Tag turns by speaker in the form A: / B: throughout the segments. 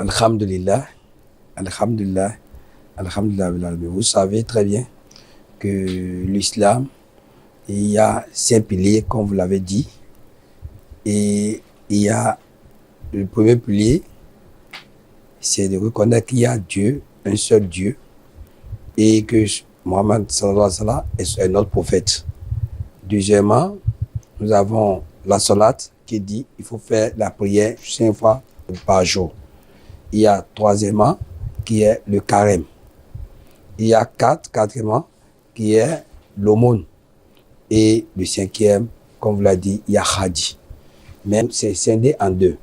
A: Alhamdulillah, Alhamdulillah, Alhamdulillah. Vous savez très bien que l'islam, il y a 5 piliers, comme vous l'avez dit. Et il y a le premier pilier, c'est de reconnaître qu'il y a Dieu, un seul Dieu, et que Mohammed sallallahu alayhi wa sallam est notre prophète. Deuxièmement, nous avons la salat qui dit qu'il faut faire la prière 5 fois par jour. Il y a troisièmement qui est le carême. Il y a quatrièmement qui est l'aumône. Et le cinquième, comme vous l'avez dit, il y a Hajj. Mais c'est scindé en deux.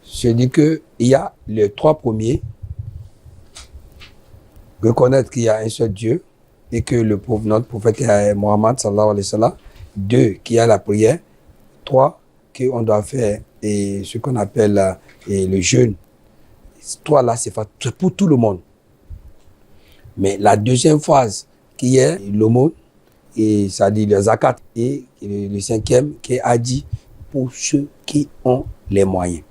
A: Je dis qu'il y a les 3 premiers, reconnaître qu'il y a un seul Dieu et que notre prophète est Mohammed sallallahu alayhi wa sallam. 2, qu'il y a la prière. 3, qu'on doit faire et ce qu'on appelle le jeûne. 3 là, c'est pour tout le monde. Mais la deuxième phase qui est l'aumône, et ça dit le zakat, et le cinquième qui est Hajj pour ceux qui ont les moyens.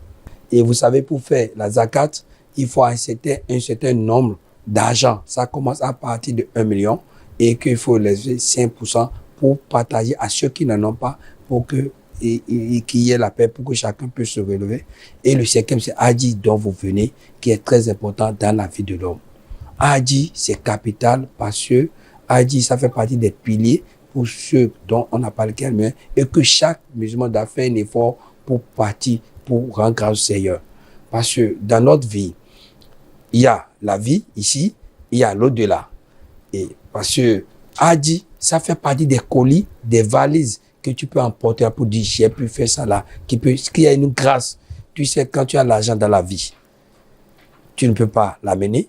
A: Et vous savez, pour faire la zakat, il faut un certain nombre d'argent. Ça commence à partir de 1 million et qu'il faut lever 5% pour partager à ceux qui n'en ont pas, pour que qu'il y ait la paix, pour que chacun puisse se relever. Et le cinquième, c'est Hajj dont vous venez, qui est très important dans la vie de l'homme. Hajj, c'est capital parce que Hajj, ça fait partie des piliers pour ceux dont on n'a pas le calme, et que chaque musulman doit faire un effort pour partir, pour rendre grâce au Seigneur. Parce que dans notre vie, il y a la vie ici, il y a l'au-delà. Et parce que Hajj, ça fait partie des colis, des valises que tu peux emporter pour dire j'ai pu faire ça là, qu'il y a une grâce. Tu sais, quand tu as l'argent dans la vie, tu ne peux pas l'amener.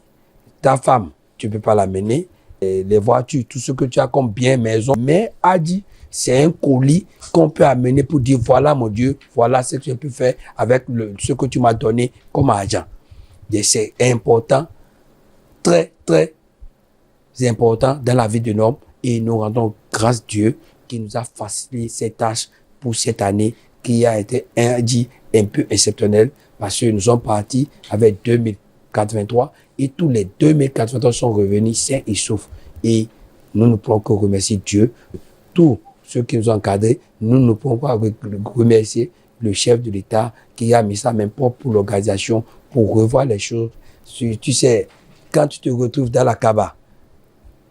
A: Ta femme, tu ne peux pas l'amener. Les voitures, tout ce que tu as comme bien maison. Mais Hajj, c'est un colis qu'on peut amener pour dire voilà mon Dieu, voilà ce que j'ai pu faire avec ce que tu m'as donné comme argent. Et c'est important, très, très important dans la vie de l'homme. Et nous rendons grâce à Dieu qui nous a facilité cette tâche pour cette année qui a été un peu exceptionnel parce que nous sommes partis avec 2083 et tous les 2083 sont revenus sains et saufs. Et nous ne pouvons que remercier Dieu. Tous ceux qui nous ont encadrés, nous ne pouvons pas remercier le chef de l'État qui a mis ça même pour l'organisation, pour revoir les choses. Tu sais, quand tu te retrouves dans la Kaaba,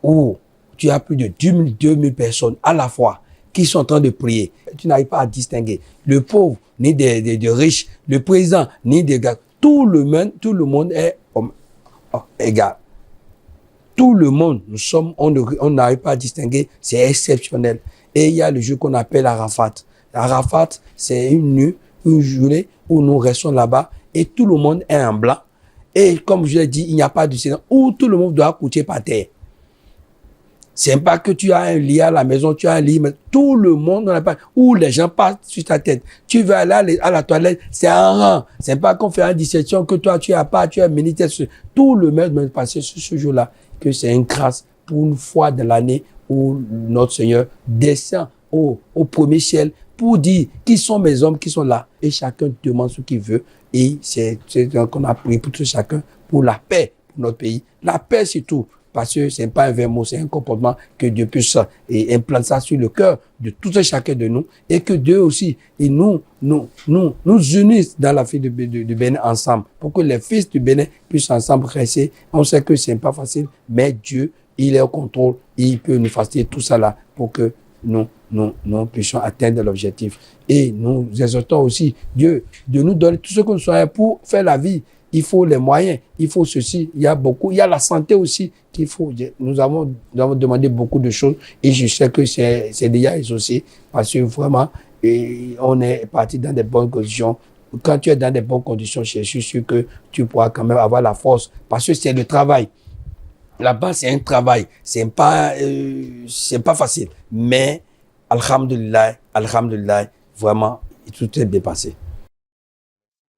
A: où tu as plus de 2000 personnes à la fois qui sont en train de prier, tu n'arrives pas à distinguer le pauvre, ni des riches, le président, ni des gars. Tout le monde est égal. Tout le monde, on n'arrive pas à distinguer, c'est exceptionnel. Et il y a le jour qu'on appelle Arafat. Arafat, c'est une journée où nous restons là-bas et tout le monde est en blanc. Et comme je l'ai dit, il n'y a pas de silence où tout le monde doit coucher par terre. C'est pas que tu as un lit à la maison, tu as un lit, mais tout le monde n'en a pas, où les gens passent sur ta tête. Tu veux aller à la toilette, c'est un rang. C'est pas qu'on fait une dissection que toi tu as pas, tu es militaire. Tout le monde passer sur ce jour-là, que c'est une grâce pour une fois de l'année où notre Seigneur descend au premier ciel pour dire qui sont mes hommes qui sont là. Et chacun demande ce qu'il veut. Et c'est qu'on a prié pour tout chacun, pour la paix, pour notre pays. La paix, c'est tout. Parce que ce n'est pas un vain mot, c'est un comportement que Dieu puisse implanter ça sur le cœur de tout et chacun de nous. Et que Dieu aussi, et nous unissent dans la vie du Bénin ensemble. Pour que les fils du Bénin puissent ensemble rester. On sait que ce n'est pas facile, mais Dieu, il est au contrôle. Et il peut nous faciliter tout ça là pour que nous puissions atteindre l'objectif. Et nous exhortons aussi Dieu de nous donner tout ce que nous sommes pour faire la vie. Il faut les moyens, il faut ceci, il y a la santé aussi qu'il faut. Nous avons demandé beaucoup de choses et je sais que c'est déjà associé parce que vraiment, on est parti dans des bonnes conditions. Quand tu es dans des bonnes conditions, je suis sûr que tu pourras quand même avoir la force parce que c'est le travail. Là-bas, c'est un travail. C'est pas facile. Mais, alhamdulillah, vraiment, tout est bien passé.